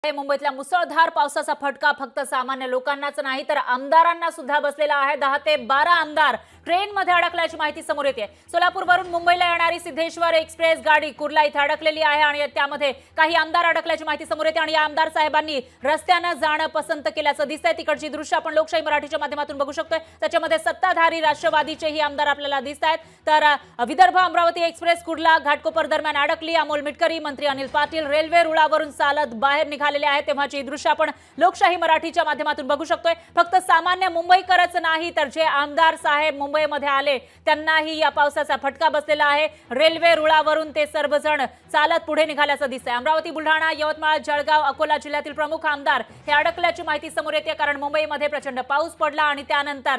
मुंबईतल्या मुसळधार पावसाचा फटका फक्त सामान्य लोकांनाच नाही तर आमदारांना सुद्धा बसलेला आहे। 10 ते 12 आमदार ट्रेनमध्ये अडकल्याची माहिती समोर येते। सोलापूरवरून मुंबईला येणारी सिद्धेश्वर एक्सप्रेस गाडी कुर्ला इथे अडकलेली आहे आणि त्यामध्ये काही आमदार अडकल्याची माहिती समोर येते आणि या आमदार साहेबांनी रस्त्याने जाणं पसंत केल्याचं दिसतंय। तिकडची दृश्य आपण लोकशाही मराठीच्या माध्यमातून बघू शकतोय। त्याच्यामध्ये सत्ताधारी राष्ट्रवादीचेही आमदार आपल्याला दिसतायत। तर विदर्भ अमरावती एक्सप्रेस कुर्ला घाटकोपर दरम्यान अडकली। अमोल मिटकरी, मंत्री अनिल पाटील रेल्वे रुळावरून चालत बाहेर निघालेले आहेत तेव्हाची दृश्य आपण लोकशाही मराठीच्या माध्यमातून बघू शकतोय। फक्त सामान्य मुंबईकरच नाही तर जे आमदार साहेब मुंबईमध्ये आले त्यांनाही या पावसाचा फटका बसलेला आहे। रेल्वे रुळावरून ते सर्वजण चालत पुढे निघाल्याचं दिसतंय। अमरावती, बुलढाणा, यवतमाळ, जळगाव, अकोला जिल्ह्यातील प्रमुख आमदार हे अडकल्याची माहिती समोर येते कारण मुंबईमध्ये प्रचंड पाऊस पडला आणि त्यानंतर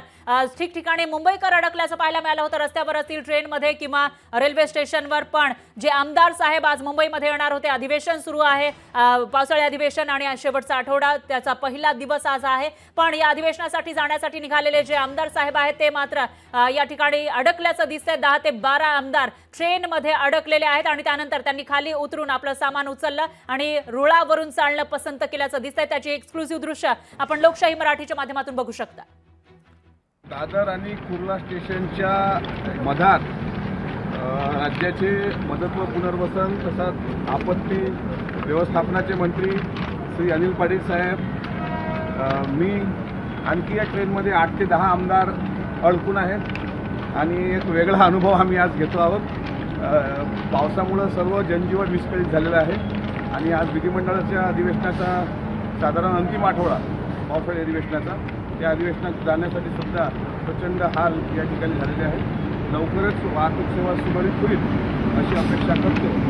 ठिकठिकाणी मुंबईकर अडकल्याचं पाहायला मिळालं होतं। रस्त्यावर असतील, ट्रेनमध्ये किंवा रेल्वे स्टेशनवर। पण जे आमदार साहेब आज मुंबईमध्ये येणार होते, अधिवेशन सुरू आहे, पावसाळी अधिवेशन आणि शेवटचा आठवडा त्याचा पहिला दिवस आज आहे। पण या अधिवेशनासाठी जाण्यासाठी निघालेले जे आमदार साहेब आहेत ते मात्र या ठिकाणी अडकल्याचं दिसतंय। 10 ते 12 आमदार ट्रेनमध्ये अडकलेले आहेत आणि त्यानंतर त्यांनी खाली उतरून आपलं सामान उचललं आणि रुळावरून चालणं पसंत केल्याचं दिसतंय। त्याची एक्सक्लुसिव्ह दृश्य आपण लोकशाही मराठीच्या माध्यमातून बघू शकता। दादर आणि कुर्ला स्टेशनच्या मधात राज्याचे मदत व पुनर्वसन तसंच आपत्ती व्यवस्थापनाचे मंत्री श्री अनिल पाटील साहेब, मी आणखी या ट्रेनमध्ये 8 ते 10 आमदार अडकून आहेत आणि एक वेगळा अनुभव आम्ही आज घेतो आहोत। पावसामुळे सर्व जनजीवन विस्कळीत झालेलं आहे आणि आज विधिमंडळाच्या अधिवेशनाचा साधारण अंतिम आठवडा पावसाळी अधिवेशनाचा, त्या अधिवेशनात जाण्यासाठी सुद्धा प्रचंड हाल या ठिकाणी झालेले आहेत। लवकरच वाहतूक सेवा सुरळीत होईल अशी अपेक्षा करतो।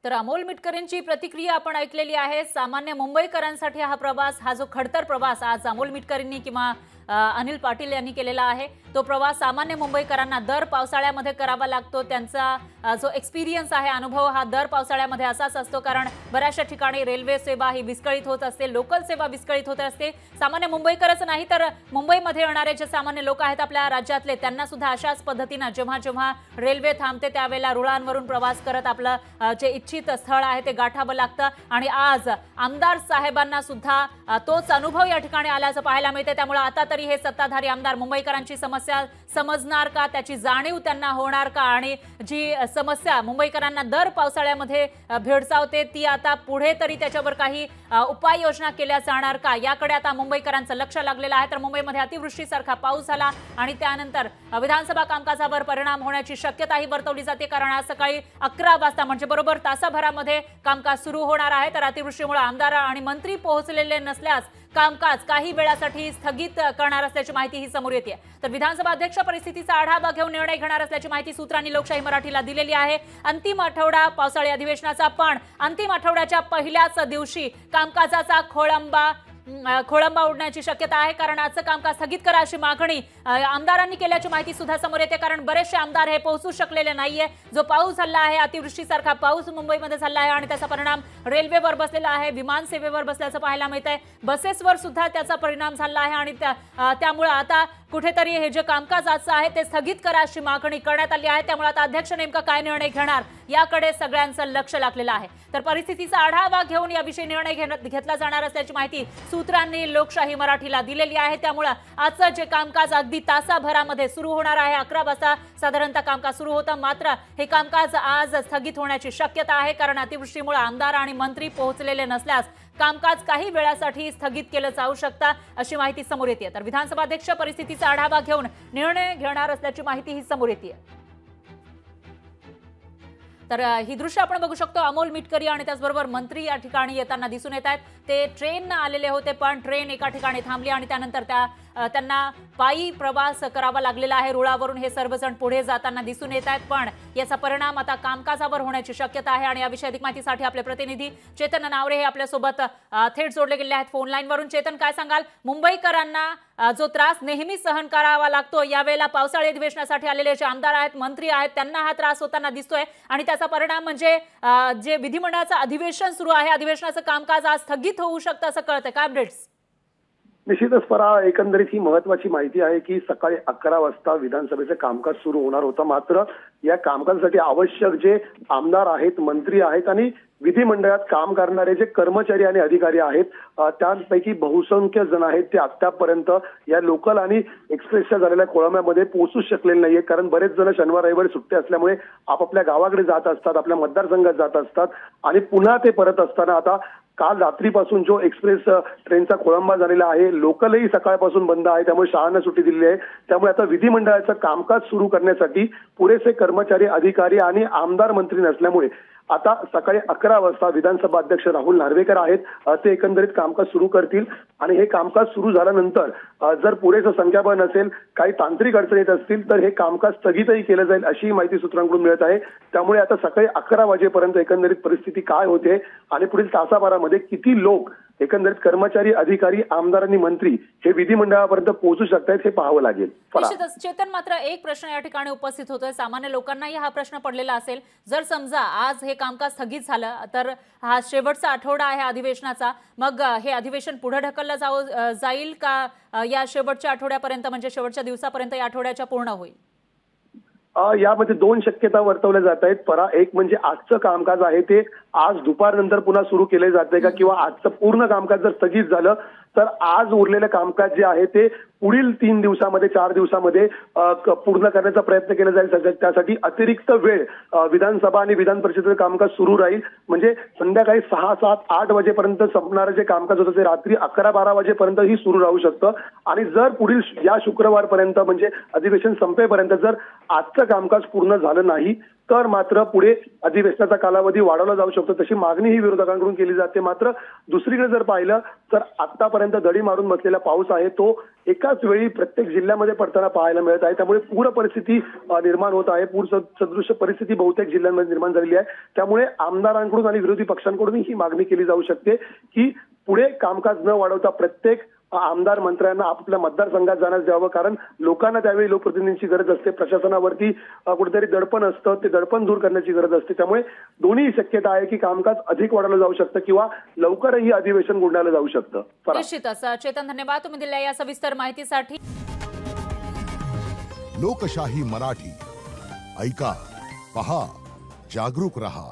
तर अमोल मिटकरींची प्रतिक्रिया आपण ऐकलेली आहे। सामान्य मुंबईकरांसाठी हा प्रवास, हा जो खडतर प्रवास आज अमोल मिटकरींनी किंवा अनिल पाटील यांनी केलेला आहे तो प्रवास सामान्य मुंबईकरांना दर पावसाळ्यामध्ये करावा लागतो। त्यांचा जो एक्सपिरियन्स आहे, अनुभव हा दर पावसाळ्यामध्ये असाच असतो कारण बऱ्याचशा ठिकाणी रेल्वे सेवा ही विस्कळीत होत असते, लोकल सेवा विस्कळीत होत असते। सामान्य मुंबईकरच नाही तर मुंबईमध्ये येणारे जे सामान्य लोक आहेत आपल्या राज्यातले त्यांना सुद्धा अशाच पद्धतीने जेव्हा जेव्हा रेल्वे थांबते त्यावेळेला रुळांवरून प्रवास करत आपलं जे इच्छित स्थळ आहे ते गाठावं लागतं आणि आज आमदार साहेबांना सुद्धा तोच अनुभव या ठिकाणी आल्याचं पाहायला मिळते। त्यामुळे आता तरी हे सत्ताधारी आमदार मुंबईकरांची समस्या समजणार का, त्याची जाणीव त्यांना होणार का आणि जी समस्या मुंबईकरांना दर पावसाळ्यामध्ये भेडसावते ती आता पुढे तरी त्याच्यावर काही उपाययोजना केल्या जाणार का, याकडे आता मुंबईकरांचं लक्ष लागलेलं आहे। तर मुंबईमध्ये अतिवृष्टीसारखा पाऊस झाला आणि त्यानंतर विधानसभा कामकाजावर परिणाम होण्याची शक्यताही वर्तवली जाते कारण आज सकाळी 11 वाजता म्हणजे बरोबर तासाभरामध्ये कामकाज सुरू होणार आहे। तर अतिवृष्टीमुळे आमदार आणि मंत्री पोहोचलेले नसल्यास कामकाज काही वेळासाठी स्थगित करणार असल्याची माहिती ही समोर येते। तर विधानसभा अध्यक्ष परिस्थितीचा आढावा घेऊन निर्णय घेणार असल्याची माहिती सूत्रांनी लोकशाही मराठीला दिलेली आहे। अंतिम आठवडा पावसाळी अधिवेशनाचा, पण अंतिम आठवड्याच्या पहिल्याच दिवशी कामकाजाचा खोळंबा उडण्याची शक्यता आहे कारण आजचं कामकाज स्थगित करा अशी मागणी आमदारांनी केल्याची माहिती सुद्धा समोर येते कारण बरेचसे आमदार हे पोहोचू शकलेले नाहीये। जो पाऊस झाला आहे, अतिवृष्टीसारखा पाऊस मुंबईमध्ये झाला आहे आणि त्याचा परिणाम रेल्वेवर बसलेला आहे, विमान सेवेवर बसल्याचं पाहायला मिळतंय, बसेसवर सुद्धा त्याचा परिणाम झाला आहे आणि त्यामुळे आता कुठेतरी हे जे कामकाज आजचं आहे ते स्थगित करा अशी मागणी करण्यात आली आहे। त्यामुळे आता अध्यक्ष नेमका काय निर्णय घेणार याकडे सगळ्यांचं लक्ष लागलेलं आहे। तर परिस्थितीचा आढावा घेऊन याविषयी निर्णय घेतला जाणार असल्याची माहिती सूत्रांनी लोकशाही मराठीला दिलेली आहे। त्यामुळे आजचं जे कामकाज अगदी तासाभरामध्ये सुरू होणार आहे, 11 वाजता साधारणतः कामकाज सुरू होतं, मात्र हे कामकाज आज स्थगित होण्याची शक्यता आहे कारण अतिवृष्टीमुळे आमदार आणि मंत्री पोहोचलेले नसल्यास कामकाज काही वेळासाठी स्थगित केलं जाऊ शकतं अशी माहिती समोर येते। तर विधानसभा अध्यक्ष परिस्थितीचा आढावा घेऊन निर्णय घेणार असल्याची माहिती ही समोर येते। तर ही दृश्य आपण बघू शकतो। अमोल मिटकरी आणि त्याचबरोबर मंत्री या ठिकाणी येताना दिसून येत आहेत। ते ट्रेनने आलेले होते पण ट्रेन एका ठिकाणी थांबली आणि त्यानंतर त्यांना पायी प्रवास करावा लागलेला आहे। रुळावरून हे सर्वजण पुढे जाताना दिसून येत आहेत पण याचा परिणाम आता कामकाजावर होण्याची शक्यता आहे आणि याविषयी अधिक माहितीसाठी आपले प्रतिनिधी चेतन नावरे हे आपल्यासोबत थेट जोडले गेले आहेत फोन लाईनवरून। चेतन, काय सांगाल, मुंबईकरांना जो त्रास नेहमी सहन करावा लागतो यावेळेला पावसाळी अधिवेशनासाठी आलेले जे आमदार आहेत, मंत्री आहेत, त्यांना हा त्रास होताना दिसतोय आणि त्याचा परिणाम म्हणजे जे विधिमंडळाचं अधिवेशन सुरू आहे, अधिवेशनाचं कामकाज आज स्थगित होऊ शकतं असं कळतंय, काय अपडेट्स? निश्चितच परा एकंदरीत ही महत्वाची माहिती आहे की सकाळी 11 वाजता विधानसभेचं कामकाज सुरू होणार होतं. मात्र या कामकाजासाठी आवश्यक जे आमदार आहेत, मंत्री आहेत आणि विधिमंडळात काम करणारे जे कर्मचारी आणि अधिकारी आहेत त्यापैकी बहुसंख्य जण आहेत ते आतापर्यंत या लोकल आणि एक्सप्रेसच्या झालेल्या खोळंब्यामध्ये पोहोचू शकलेले नाहीये. कारण बरेच जण शनिवार रविवारी सुट्टी असल्यामुळे आपापल्या गावाकडे जात असतात, आपल्या मतदारसंघात जात असतात आणि पुन्हा ते परत असताना आता काल रात्रीपासून जो एक्सप्रेस ट्रेनचा खोळंबा झालेला आहे, लोकलही सकाळपासून बंद आहे, त्यामुळे शाळांना सुट्टी दिलेली आहे. त्यामुळे आता विधिमंडळाचं कामकाज सुरू करण्यासाठी पुरेसे कर्मचारी, अधिकारी आणि आमदार मंत्री नसल्यामुळे आता सकाळी 11 वाजता विधानसभा अध्यक्ष राहुल नार्वेकर आहेत ते एकंदरीत कामकाज सुरू करतील आणि हे कामकाज सुरू झाल्यानंतर जर पुरेसं संख्याबळ नसेल, काही तांत्रिक अडचणी येत असतील तर हे कामकाज स्थगितही केलं जाईल अशी माहिती सूत्रांकडून मिळत आहे. त्यामुळे आता सकाळी 11 वाजेपर्यंत एकंदरीत परिस्थिती काय होते आणि पुढील तासाभरामध्ये किती लोक एकंदरीत कर्मचारी, अधिकारी, आमदार आणि मंत्री हे विधिमंडळापर्यंत पोहोचू शकतात हे पाहावं लागेल. निश्चितच चेतन, मात्र एक प्रश्न या ठिकाणी उपस्थित होतोय, सामान्य लोकांनाही हा प्रश्न पडलेला असेल, जर समजा आज हे कामकाज स्थगित झालं तर हा शेवटचा आठवडा आहे अधिवेशनाचा, मग हे अधिवेशन पुढे ढकललं जाईल का या शेवटच्या आठवड्यापर्यंत, म्हणजे शेवटच्या दिवसापर्यंत या आठवड्याच्या पूर्ण होईल? यामध्ये दोन शक्यता वर्तवल्या जात आहेत परा. एक म्हणजे आजचं कामकाज आहे ते आज दुपारनंतर पुन्हा सुरू केले जाते का, किंवा आजचं पूर्ण कामकाज जर स्थगित झालं तर आज उरलेलं कामकाज जे आहे ते पुढील 3 दिवसामध्ये 4 दिवसामध्ये पूर्ण करण्याचा प्रयत्न केला जाईल. त्यासाठी अतिरिक्त वेळ विधानसभा आणि विधान परिषदेचं कामकाज सुरू राहील. म्हणजे संध्याकाळी 6, 7, 8 वाजेपर्यंत संपणारं जे कामकाज होतं ते रात्री 11, 12 वाजेपर्यंतही सुरू राहू शकतं. आणि जर पुढील या शुक्रवारपर्यंत म्हणजे अधिवेशन संपेपर्यंत जर आजचं कामकाज पूर्ण झालं नाही तर मात्र पुढे अधिवेशनाचा कालावधी वाढवला जाऊ शकतो, तशी मागणी ही विरोधकांकडून केली जाते. मात्र दुसरीकडे जर पाहिलं तर आतापर्यंत दडी मारून बसलेला पाऊस आहे तो एकाच वेळी प्रत्येक जिल्ह्यामध्ये पडताना पाहायला मिळत आहे. त्यामुळे पूर परिस्थिती निर्माण होत आहे, पूर सदृश परिस्थिती बहुतेक जिल्ह्यांमध्ये निर्माण झालेली आहे. त्यामुळे आमदारांकडून आणि विरोधी पक्षांकडून ही मागणी केली जाऊ शकते की पुढे कामकाज न वाढवता प्रत्येक आमदार मंत्र्यांना आपल्या मतदारसंघात जाण्यास द्यावं. कारण लोकांना त्यावेळी लोकप्रतिनिधींची गरज असते, प्रशासनावरती कुठेतरी दडपण असतं, ते दडपण दूर करण्याची गरज असते. त्यामुळे दोन्ही शक्यता आहे की कामकाज अधिक वाढवलं जाऊ शकतं किंवा लवकरही अधिवेशन गुंडाळलं जाऊ शकतं. निश्चितच चेतन, धन्यवाद तुम्ही दिलेल्या या सविस्तर माहितीसाठी. लोकशाही मराठी ऐका, पहा, जागरूक रहा.